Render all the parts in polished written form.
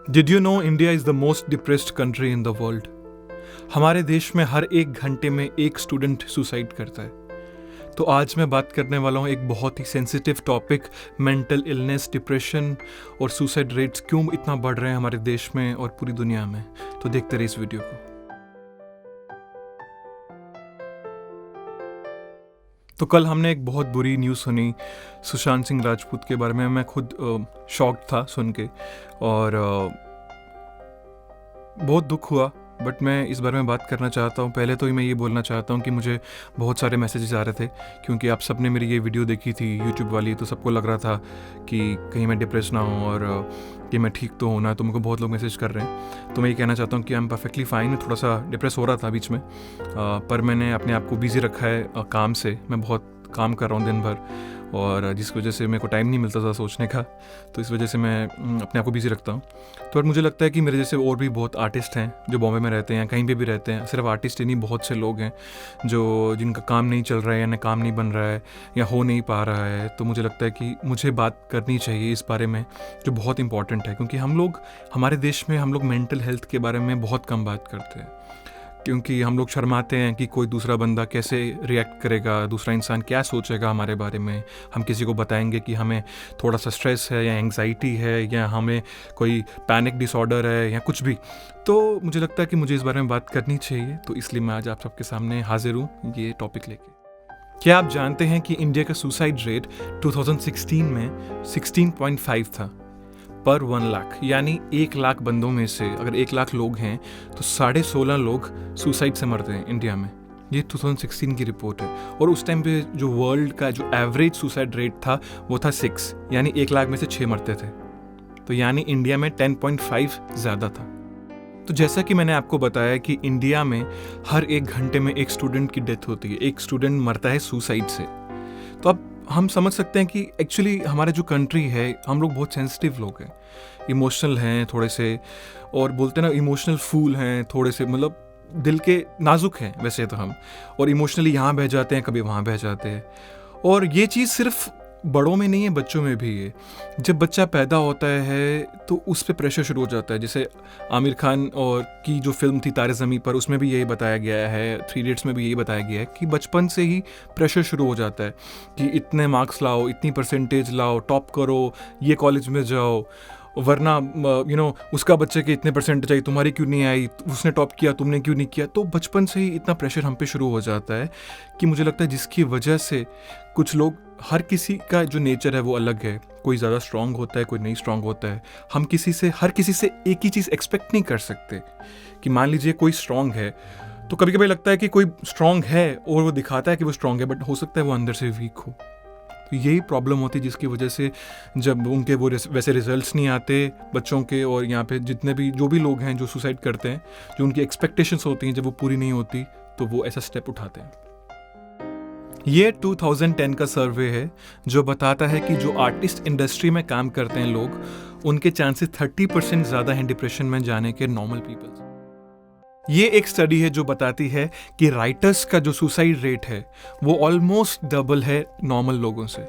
Did you know India is the most depressed country in the world. हमारे देश में हर एक घंटे में एक स्टूडेंट सुसाइड करता है। तो आज मैं बात करने वाला हूँ एक बहुत ही sensitive topic, mental illness, depression और सुसाइड रेट्स क्यों इतना बढ़ रहे हैं हमारे देश में और पूरी दुनिया में। तो देखते रहिए इस वीडियो को। तो कल हमने एक बहुत बुरी न्यूज़ सुनी सुशांत सिंह राजपूत के बारे में। मैं खुद शॉक्ड था सुन के और बहुत दुख हुआ, बट मैं इस बारे में बात करना चाहता हूँ। पहले तो मैं ये बोलना चाहता हूँ कि मुझे बहुत सारे मैसेजेस आ रहे थे, क्योंकि आप सब ने मेरी ये वीडियो देखी थी यूट्यूब वाली, तो सबको लग रहा था कि कहीं मैं डिप्रेस ना हूँ और कि मैं ठीक तो होना। तो मुझको बहुत लोग मैसेज कर रहे हैं। तो मैं ये कहना चाहता हूँ कि आई एम परफेक्टली फाइन। थोड़ा सा डिप्रेस हो रहा था बीच में, पर मैंने अपने आप को बिजी रखा है काम से। मैं बहुत काम कर रहा हूँ दिन भर, और जिस वजह से मेरे को टाइम नहीं मिलता था सोचने का, तो इस वजह से मैं अपने आप को बिजी रखता हूँ। तो मुझे लगता है कि मेरे जैसे और भी बहुत आर्टिस्ट हैं जो बॉम्बे में रहते हैं, कहीं पे भी रहते हैं। सिर्फ आर्टिस्ट ही नहीं, बहुत से लोग हैं जो जिनका काम नहीं चल रहा है या काम नहीं बन रहा है या हो नहीं पा रहा है। तो मुझे लगता है कि मुझे बात करनी चाहिए इस बारे में, जो बहुत इंपॉर्टेंट है, क्योंकि हमारे देश में हम लोग मेंटल हेल्थ के बारे में बहुत कम बात करते हैं, क्योंकि हम लोग शर्माते हैं कि कोई दूसरा बंदा कैसे रिएक्ट करेगा, दूसरा इंसान क्या सोचेगा हमारे बारे में। हम किसी को बताएंगे कि हमें थोड़ा सा स्ट्रेस है या एंग्जाइटी है या हमें कोई पैनिक डिसऑर्डर है या कुछ भी। तो मुझे लगता है कि मुझे इस बारे में बात करनी चाहिए, तो इसलिए मैं आज आप सबके सामने हाजिर हूँ ये टॉपिक लेके। क्या आप जानते हैं कि इंडिया का सुसाइड रेट 2016 में 16.5 था पर 1 लाख, यानी 1 लाख बंदों में से अगर 1 लाख लोग हैं तो 16.5 लोग सुसाइड से मरते हैं इंडिया में। ये 2016 की रिपोर्ट है। और उस टाइम पे जो वर्ल्ड का जो एवरेज सुसाइड रेट था वो था 6, यानी 1 लाख में से 6 मरते थे। तो यानी इंडिया में 10.5 ज़्यादा था। तो जैसा कि मैंने आपको बताया कि इंडिया में हर 1 घंटे में एक स्टूडेंट की डेथ होती है, एक स्टूडेंट मरता है सुसाइड से। तो अब हम समझ सकते हैं कि एक्चुअली हमारा जो कंट्री है, हम लोग बहुत सेंसिटिव लोग हैं, इमोशनल हैं थोड़े से, और बोलते हैं ना इमोशनल फूल हैं थोड़े से, मतलब दिल के नाजुक हैं वैसे तो हम, और इमोशनली यहाँ बह जाते हैं, कभी वहाँ बह जाते हैं। और ये चीज़ सिर्फ बड़ों में नहीं है, बच्चों में भी है। जब बच्चा पैदा होता है तो उस पर प्रेशर शुरू हो जाता है। जैसे आमिर खान और की जो फिल्म थी तारे ज़मीं पर, उसमें भी यही बताया गया है, 3 इडियट्स में भी यही बताया गया है कि बचपन से ही प्रेशर शुरू हो जाता है कि इतने मार्क्स लाओ, इतनी परसेंटेज लाओ, टॉप करो, ये कॉलेज में जाओ, वरना उसका बच्चे के इतने परसेंटेज आई, तुम्हारी क्यों नहीं आई, उसने टॉप किया, तुमने क्यों नहीं किया। तो बचपन से ही इतना प्रेशर हम पे शुरू हो जाता है कि मुझे लगता है जिसकी वजह से कुछ लोग, हर किसी का जो नेचर है वो अलग है, कोई ज़्यादा स्ट्रांग होता है, कोई नहीं स्ट्रांग होता है। हम हर किसी से एक ही चीज़ एक्सपेक्ट नहीं कर सकते कि मान लीजिए कोई स्ट्रांग है, तो कभी कभी लगता है कि कोई स्ट्रांग है और वो दिखाता है कि वो स्ट्रांग है, बट हो सकता है वो अंदर से वीक हो। तो यही प्रॉब्लम होती है, जिसकी वजह से जब उनके वो वैसे रिजल्ट्स नहीं आते बच्चों के, और यहाँ पे जितने भी जो भी लोग हैं जो सुसाइड करते हैं, जो उनकी एक्सपेक्टेशंस होती हैं जब वो पूरी नहीं होती, तो वो ऐसा स्टेप उठाते हैं। ये 2010 का सर्वे है जो बताता है कि जो आर्टिस्ट इंडस्ट्री में काम करते हैं लोग, उनके चांसेस 30% ज़्यादा हैं डिप्रेशन में जाने के नॉर्मल पीपल। ये एक स्टडी है जो बताती है कि राइटर्स का जो सुसाइड रेट है वो ऑलमोस्ट डबल है नॉर्मल लोगों से।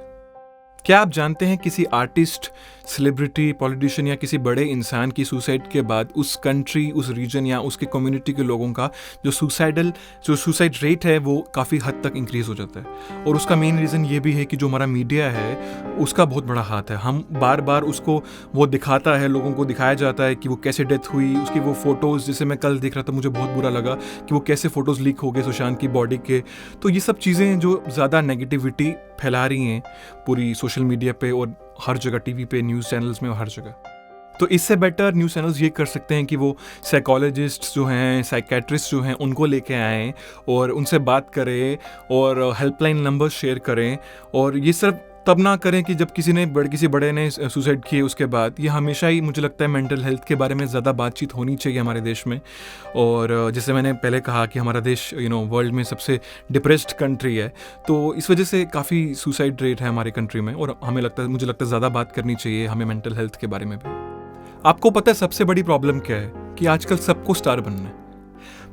क्या आप जानते हैं किसी आर्टिस्ट, सेलिब्रिटी, पॉलिटिशियन या किसी बड़े इंसान की सुसाइड के बाद उस कंट्री, उस रीजन या उसके कम्युनिटी के लोगों का जो सुसाइड रेट है वो काफ़ी हद तक इंक्रीज हो जाता है। और उसका मेन रीज़न ये भी है कि जो हमारा मीडिया है उसका बहुत बड़ा हाथ है। हम बार बार उसको वो दिखाता है, लोगों को दिखाया जाता है कि वो कैसे डेथ हुई, उसकी वो फ़ोटोज़, जैसे मैं कल देख रहा था, मुझे बहुत बुरा लगा कि वो कैसे फ़ोटोज़ लीक हो गए सुशांत की बॉडी के। तो ये सब चीज़ें जो ज़्यादा नेगेटिविटी फैला रही हैं पूरी सोशल मीडिया पे और हर जगह, टीवी पे, न्यूज़ चैनल्स में, हर जगह। तो इससे बेटर न्यूज़ चैनल्स ये कर सकते हैं कि वो साइकोलॉजिस्ट जो हैं, साइकेट्रिस्ट जो हैं, उनको लेके आएँ और उनसे बात करें और हेल्पलाइन नंबर शेयर करें। और ये सब तब ना करें कि जब किसी बड़े ने सुसाइड किए उसके बाद। ये हमेशा ही मुझे लगता है मेंटल हेल्थ के बारे में ज़्यादा बातचीत होनी चाहिए हमारे देश में। और जैसे मैंने पहले कहा कि हमारा देश वर्ल्ड में सबसे डिप्रेस्ड कंट्री है, तो इस वजह से काफ़ी सुसाइड रेट है हमारी कंट्री में। और मुझे लगता है ज़्यादा बात करनी चाहिए हमें मेंटल हेल्थ के बारे में भी। आपको पता है सबसे बड़ी प्रॉब्लम क्या है? कि आजकल सबको स्टार बनना है।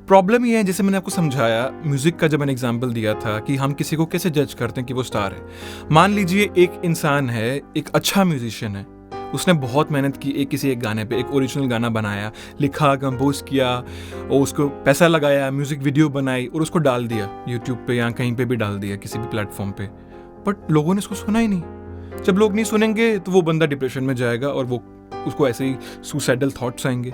प्रॉब्लम ये है, जैसे मैंने आपको समझाया म्यूजिक का, जब मैंने एग्जांपल दिया था कि हम किसी को कैसे जज करते हैं कि वो स्टार है। मान लीजिए एक इंसान है, एक अच्छा म्यूजिशियन है, उसने बहुत मेहनत की किसी एक गाने पे, एक ओरिजिनल गाना बनाया, लिखा, कंपोज किया और उसको पैसा लगाया, म्यूज़िक वीडियो बनाई और उसको डाल दिया यूट्यूब पे या कहीं पे भी डाल दिया, किसी भी प्लेटफॉर्म पे। बट लोगों ने इसको सुना ही नहीं। जब लोग नहीं सुनेंगे तो वो बंदा डिप्रेशन में जाएगा और वो उसको ऐसे ही सुसाइडल थॉट्स आएंगे।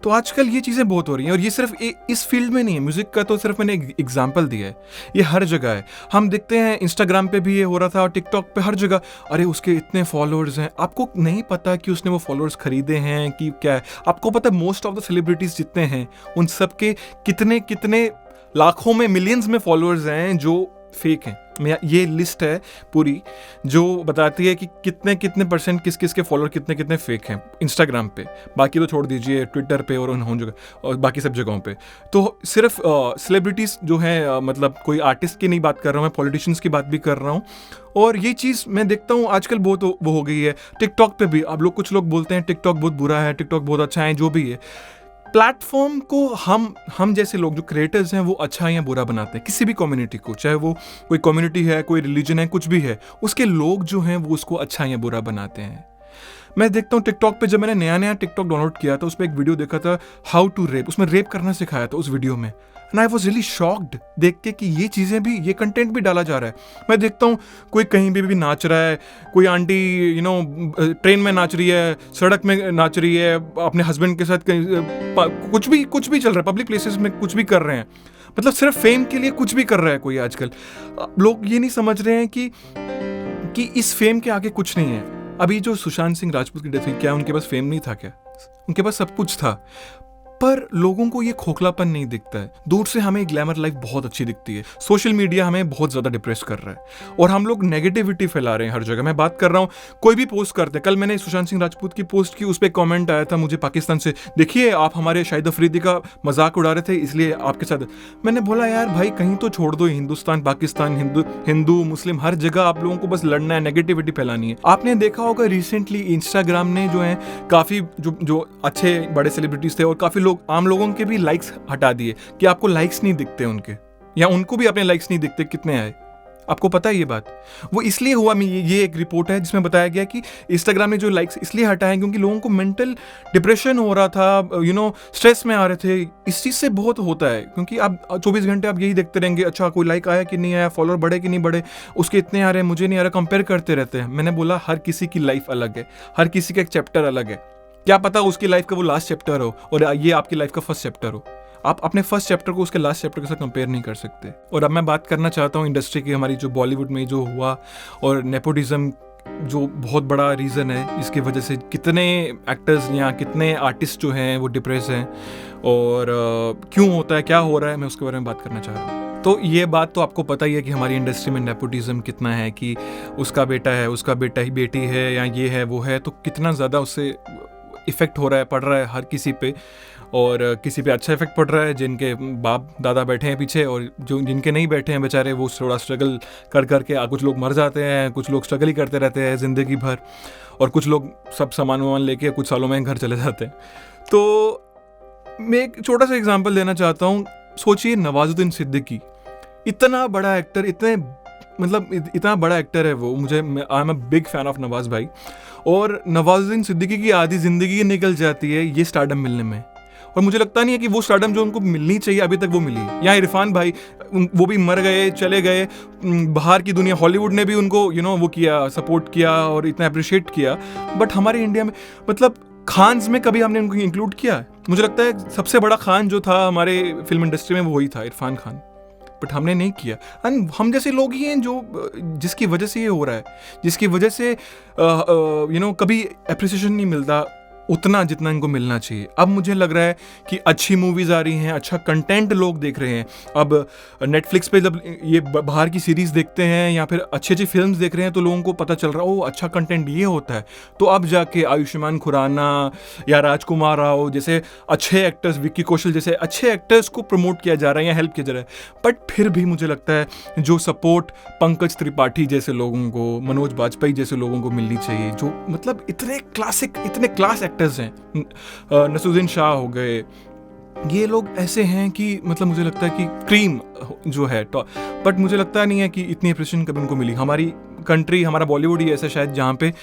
तो आजकल ये चीज़ें बहुत हो रही हैं और ये सिर्फ इस फील्ड में नहीं है, म्यूज़िक का तो सिर्फ मैंने एक एग्जाम्पल दिया है, ये हर जगह है। हम देखते हैं इंस्टाग्राम पे भी ये हो रहा था और टिकटॉक पे, हर जगह अरे उसके इतने फॉलोअर्स हैं। आपको नहीं पता कि उसने वो फॉलोअर्स खरीदे हैं कि क्या है। आपको पता है मोस्ट ऑफ द सेलिब्रिटीज जितने हैं उन सब के कितने कितने लाखों में, मिलियंस में फॉलोअर्स हैं जो फेक हैं। ये लिस्ट है पूरी जो बताती है कि कितने कितने परसेंट किस किस के फॉलोअर कितने कितने फेक हैं इंस्टाग्राम पे। बाकी तो छोड़ दीजिए, ट्विटर पे और उन जगह और बाकी सब जगहों पे। तो सिर्फ सेलिब्रिटीज़ जो हैं, मतलब कोई आर्टिस्ट की नहीं बात कर रहा हूँ मैं, पॉलिटिशियंस की बात भी कर रहा हूँ। और ये चीज़ मैं देखता हूँ आजकल बहुत वो हो गई है। टिकटॉक पे भी अब लोग, कुछ लोग बोलते हैं टिकटॉक बहुत बुरा है, टिकटॉक बहुत अच्छा है, जो भी है। प्लेटफॉर्म को हम जैसे लोग जो क्रिएटर्स हैं वो अच्छा या बुरा बनाते हैं किसी भी कम्युनिटी को, चाहे वो कोई कम्युनिटी है, कोई रिलीजन है, कुछ भी है, उसके लोग जो हैं वो उसको अच्छा या बुरा बनाते हैं। मैं देखता हूँ टिकटॉक पे, जब मैंने नया नया टिकटॉक डाउनलोड किया था उस पर एक वीडियो देखा था, हाउ टू रेप, उसमें रेप करना सिखाया था उस वीडियो में। And I was really shocked देख के कि ये चीज़ें भी, ये कंटेंट भी डाला जा रहा है। मैं देखता हूँ कोई कहीं भी नाच रहा है, कोई आंटी ट्रेन में नाच रही है, सड़क में नाच रही है, अपने हस्बैंड के साथ कुछ भी चल रहा है, पब्लिक प्लेसेस में कुछ भी कर रहे हैं। मतलब सिर्फ फेम के लिए कुछ भी कर रहा है कोई आजकल। लोग ये नहीं समझ रहे हैं कि इस फेम के आगे कुछ नहीं है। अभी जो सुशांत सिंह राजपूत की डेथ हुई, क्या उनके पास फेम नहीं था? क्या उनके पास सब कुछ था? पर लोगों को ये खोखलापन नहीं दिखता है। दूर से हमें ग्लैमर लाइफ बहुत अच्छी दिखती है। सोशल मीडिया हमें बहुत ज्यादा डिप्रेस कर रहा है और हम लोग नेगेटिविटी फैला रहे हैं हर जगह। मैं बात कर रहा हूँ, कोई भी पोस्ट करते हैं। कल मैंने सुशांत सिंह राजपूत की पोस्ट की, उस पर कमेंट आया था मुझे पाकिस्तान से, देखिए आप हमारे शाहिद अफरीदी का मजाक उड़ा रहे थे इसलिए आपके साथ। मैंने बोला यार भाई कहीं तो छोड़ दो, हिंदुस्तान पाकिस्तान, हिंदू मुस्लिम हर जगह आप लोगों को बस लड़ना है, नेगेटिविटी फैलानी है। आपने देखा होगा रिसेंटली इंस्टाग्राम ने जो है काफी जो अच्छे बड़े सेलिब्रिटीज थे और काफी लोग, आम लोगों के भी लाइक्स हटा दिए कि आपको लाइक्स नहीं दिखते उनके, या उनको भी अपने लाइक्स नहीं दिखते कितने आए। आपको पता है ये बात? वो इसलिए हुआ, ये एक रिपोर्ट है जिसमें बताया गया कि इंस्टाग्राम ने जो लाइक्स इसलिए हटाए क्योंकि लोगों को मेंटल डिप्रेशन हो रहा था, स्ट्रेस में आ रहे थे। इस चीज़ से बहुत होता है क्योंकि आप 24 घंटे आप यही देखते रहेंगे, अच्छा कोई लाइक आया कि नहीं आया, फॉलोअर बढ़े कि नहीं बढ़े, उसके इतने आ रहे हैं मुझे नहीं आ रहा, कंपेयर करते रहते हैं। मैंने बोला हर किसी की लाइफ अलग है, हर किसी का एक चैप्टर अलग है। क्या पता उसकी लाइफ का वो लास्ट चैप्टर हो और ये आपकी लाइफ का फर्स्ट चैप्टर हो। आप अपने फर्स्ट चैप्टर को उसके लास्ट चैप्टर के साथ कंपेयर नहीं कर सकते। और अब मैं बात करना चाहता हूँ इंडस्ट्री की, हमारी जो बॉलीवुड में जो हुआ और नेपोटिज्म जो बहुत बड़ा रीज़न है जिसकी वजह से कितने एक्टर्स या कितने आर्टिस्ट जो हैं वो डिप्रेस हैं और क्यों होता है, क्या हो रहा है, मैं उसके बारे में बात करना चाह रहा हूँ। तो ये बात तो आपको पता ही है कि हमारी इंडस्ट्री में नेपोटिज्म कितना है, कि उसका बेटा है, उसका बेटा ही बेटी है, या ये है वो है, तो कितना ज़्यादा उससे इफ़ेक्ट हो रहा है, पड़ रहा है हर किसी पे। और किसी पे अच्छा इफेक्ट पड़ रहा है जिनके बाप दादा बैठे हैं पीछे, और जो जिनके नहीं बैठे हैं बेचारे वो थोड़ा स्ट्रगल कर करके, कुछ लोग मर जाते हैं, कुछ लोग स्ट्रगल ही करते रहते हैं ज़िंदगी भर, और कुछ लोग सब सामान वामान लेके कुछ सालों में घर चले जाते हैं। तो मैं एक छोटा सा एग्जांपल देना चाहता हूँ। सोचिए नवाजुद्दीन सिद्दीकी, इतना बड़ा एक्टर, इतना बड़ा एक्टर है वो, I am a big fan of Nawaz भाई। और नवाजुद्दीन सिद्दीकी की आधी ज़िंदगी निकल जाती है ये स्टारडम मिलने में, और मुझे लगता नहीं है कि वो स्टारडम जो उनको मिलनी चाहिए अभी तक वो मिली। यहाँ इरफान भाई, वो भी मर गए, चले गए, बाहर की दुनिया, हॉलीवुड ने भी उनको वो किया, सपोर्ट किया और इतना अप्रिशिएट किया। बट हमारे इंडिया में, मतलब खान्स में कभी हमने उनको इंक्लूड किया? मुझे लगता है सबसे बड़ा खान जो था हमारे फिल्म इंडस्ट्री में वो वही था, इरफान खान। बट हमने नहीं किया। एंड हम जैसे लोग ही हैं जो, जिसकी वजह से ये हो रहा है, जिसकी वजह से कभी अप्रिसिएशन नहीं मिलता उतना जितना इनको मिलना चाहिए। अब मुझे लग रहा है कि अच्छी मूवीज़ आ रही हैं, अच्छा कंटेंट लोग देख रहे हैं। अब नेटफ्लिक्स पे जब ये बाहर की सीरीज़ देखते हैं या फिर अच्छी अच्छी फिल्म्स देख रहे हैं तो लोगों को पता चल रहा है ओ अच्छा कंटेंट ये होता है। तो अब जाके आयुष्मान खुराना या राजकुमार राव जैसे अच्छे एक्टर्स, विक्की कौशल जैसे अच्छे एक्टर्स को प्रमोट किया जा रहा है या हेल्प किया जा रहा है। बट फिर भी मुझे लगता है जो सपोर्ट पंकज त्रिपाठी जैसे लोगों को, मनोज बाजपेयी जैसे लोगों को मिलनी चाहिए, जो मतलब इतने क्लास एक्टर्स हैं, नसरुद्दीन शाह हो गए, ये लोग ऐसे हैं कि मतलब मुझे लगता है कि क्रीम जो है, बट मुझे लगता नहीं है कि इतनी अप्रिसिएशन कभी उनको मिली। हमारी कंट्री, हमारा बॉलीवुड ही ऐसा शायद जहाँ पे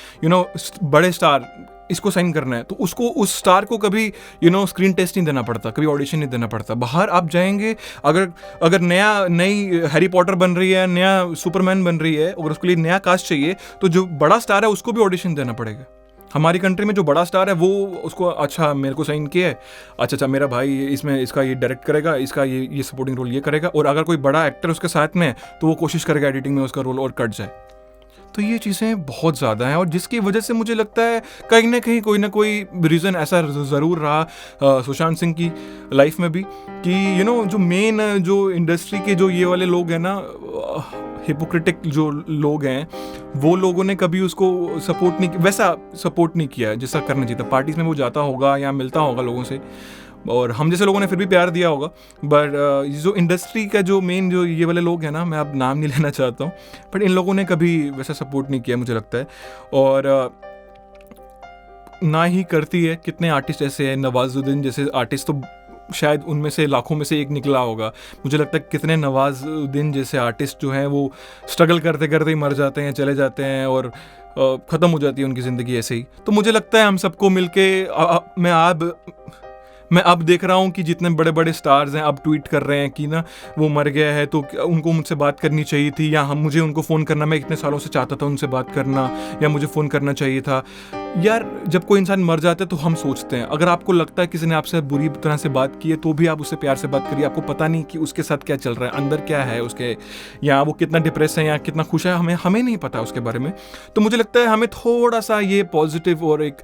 बड़े स्टार इसको साइन करना है तो उसको, उस स्टार को कभी स्क्रीन टेस्ट नहीं देना पड़ता, कभी ऑडिशन नहीं देना पड़ता। बाहर आप जाएंगे, अगर नई हैरी पॉटर बन रही है, नया सुपरमैन बन रही है, और उसके लिए नया कास्ट चाहिए तो जो बड़ा स्टार है उसको भी ऑडिशन देना पड़ेगा। हमारी कंट्री में जो बड़ा स्टार है वो उसको, अच्छा मेरे को साइन किया है, अच्छा मेरा भाई इसमें इसका ये डायरेक्ट करेगा, इसका ये सपोर्टिंग रोल ये करेगा, और अगर कोई बड़ा एक्टर उसके साथ में है तो वो कोशिश करेगा एडिटिंग में उसका रोल और कट जाए। तो ये चीज़ें बहुत ज़्यादा हैं, और जिसकी वजह से मुझे लगता है कहीं ना कहीं कोई ना कोई रीज़न ऐसा ज़रूर रहा सुशांत सिंह की लाइफ में भी कि जो मेन जो इंडस्ट्री के जो ये वाले लोग हैं ना, हिपोक्रेटिक जो लोग हैं, वो लोगों ने कभी उसको सपोर्ट नहीं, वैसा सपोर्ट नहीं किया जैसा करना चाहिए था। पार्टीज में वो जाता होगा या मिलता होगा लोगों से, और हम जैसे लोगों ने फिर भी प्यार दिया होगा, बट जो इंडस्ट्री का जो मेन जो ये वाले लोग हैं ना, मैं अब नाम नहीं लेना चाहता हूँ, बट इन लोगों ने कभी वैसा सपोर्ट नहीं किया मुझे लगता है। और ना ही करती है। कितने आर्टिस्ट ऐसे हैं, नवाजुद्दीन जैसे आर्टिस्ट तो शायद उनमें से लाखों में से एक निकला होगा। मुझे लगता है कितने नवाजुद्दीन जैसे आर्टिस्ट जो हैं वो स्ट्रगल करते करते ही मर जाते हैं, चले जाते हैं, और ख़त्म हो जाती है उनकी ज़िंदगी ऐसे ही। तो मुझे लगता है हम सबको मिलके मैं अब देख रहा हूँ कि जितने बड़े बड़े स्टार्स हैं अब ट्वीट कर रहे हैं कि ना वो मर गया है तो उनको मुझसे बात करनी चाहिए थी, या मुझे उनको फ़ोन करना, मैं इतने सालों से चाहता था उनसे बात करना, या मुझे फ़ोन करना चाहिए था। यार जब कोई इंसान मर जाता है तो हम सोचते हैं, अगर आपको लगता है किसी ने आपसे बुरी तरह से बात की है तो भी आप उससे प्यार से बात करिए। आपको पता नहीं कि उसके साथ क्या चल रहा है, अंदर क्या है उसके, या वो कितना डिप्रेस है या कितना खुश है, हमें नहीं पता उसके बारे में। तो मुझे लगता है हमें थोड़ा सा ये पॉजिटिव और एक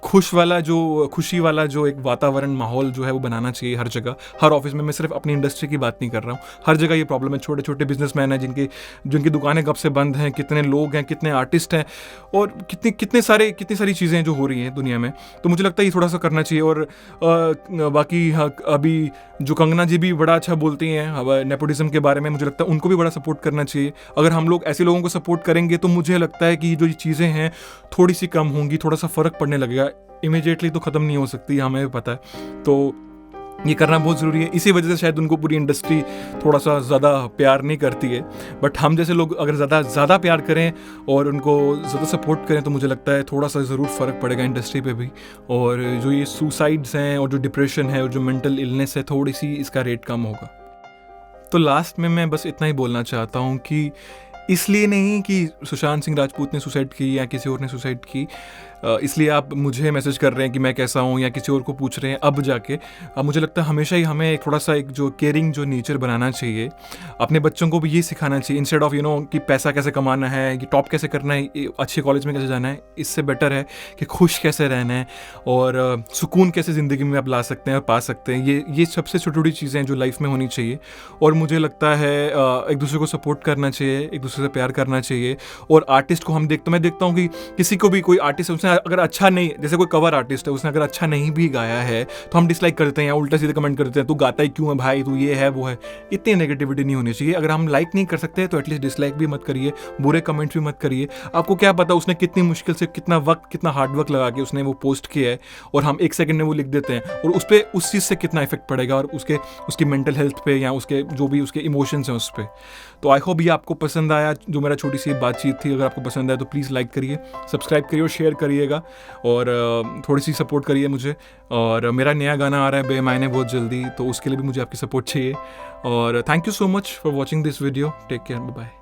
खुशी वाला जो एक वातावरण, माहौल जो है वो बनाना चाहिए हर जगह, हर ऑफिस में। मैं सिर्फ अपनी इंडस्ट्री की बात नहीं कर रहा हूँ, हर जगह ये प्रॉब्लम है। छोटे छोटे बिजनेसमैन हैं जिनकी दुकानें कब से बंद हैं, कितने लोग हैं, कितने आर्टिस्ट हैं, और कितनी सारी चीज़ें जो हो रही हैं दुनिया में। तो मुझे लगता है ये थोड़ा सा करना चाहिए। और बाकी अभी जो कंगना जी भी बड़ा अच्छा बोलती हैं नेपोटिज्म के बारे में, मुझे लगता है उनको भी बड़ा सपोर्ट करना चाहिए। अगर हम लोग ऐसे लोगों को सपोर्ट करेंगे तो मुझे लगता है कि जो ये चीज़ें हैं थोड़ी सी कम होंगी, थोड़ा सा फ़र्क पड़ने लगेगा। इमीडिएटली तो ख़त्म नहीं हो सकती, हमें भी पता है। तो ये करना बहुत ज़रूरी है। इसी वजह से शायद उनको पूरी इंडस्ट्री थोड़ा सा ज़्यादा प्यार नहीं करती है, बट हम जैसे लोग अगर ज़्यादा प्यार करें और उनको ज़्यादा सपोर्ट करें तो मुझे लगता है थोड़ा सा ज़रूर फ़र्क पड़ेगा इंडस्ट्री पे भी। और जो ये सुसाइड्स हैं और जो डिप्रेशन है और जो मेंटल इलनेस है, थोड़ी सी इसका रेट कम होगा। तो लास्ट में मैं बस इतना ही बोलना चाहता हूँ कि इसलिए नहीं कि सुशांत सिंह राजपूत ने सुसाइड की या किसी और ने सुसाइड की, इसलिए आप मुझे मैसेज कर रहे हैं कि मैं कैसा हूँ, या किसी और को पूछ रहे हैं अब जाके। मुझे लगता है हमेशा ही हमें थोड़ा सा एक जो केयरिंग जो नेचर बनाना चाहिए। अपने बच्चों को भी ये सिखाना चाहिए, इंस्टेड ऑफ कि पैसा कैसे कमाना है, कि टॉप कैसे करना है, अच्छे कॉलेज में कैसे जाना है। इससे बेटर है कि खुश कैसे रहना है और सुकून कैसे ज़िंदगी में आप ला सकते हैं और पा सकते हैं। ये सबसे छोटी छोटी चीज़ें हैं जो लाइफ में होनी चाहिए। और मुझे लगता है एक दूसरे को सपोर्ट करना चाहिए, एक दूसरे से प्यार करना चाहिए। और आर्टिस्ट को मैं देखता हूँ कि किसी को भी, कोई आर्टिस्ट उसने अगर अच्छा नहीं, जैसे कोई कवर आर्टिस्ट है, उसने अगर अच्छा नहीं भी गाया है तो हम डिसलाइक करते हैं या उल्टा सीधे कमेंट करते हैं, तू गाता ही क्यों है भाई, तू ये है वो है। इतनी नेगेटिविटी नहीं होनी चाहिए। अगर हम लाइक नहीं कर सकते तो एटलीस्ट डिसलाइक भी मत करिए, बुरे कमेंट्स भी मत करिए। आपको क्या पता उसने कितनी मुश्किल से, कितना वक्त, कितना हार्डवर्क लगा के उसने वो पोस्ट किया है, और हम एक सेकंड में वो लिख देते हैं, और उस पर उस चीज़ से कितना इफेक्ट पड़ेगा, और उसकी मेंटल हेल्थ पे या उसके जो भी उसके इमोशंस हैं उस पर। तो आई होप ये आपको पसंद आया, जो मेरा छोटी सी बातचीत थी। अगर आपको पसंद आया तो प्लीज़ लाइक करिए, सब्सक्राइब करिए और शेयर करिएगा, और थोड़ी सी सपोर्ट करिए मुझे। और मेरा नया गाना आ रहा है बेमायने बहुत जल्दी, तो उसके लिए भी मुझे आपकी सपोर्ट चाहिए। और thank you so much for watching this video. Take care, bye.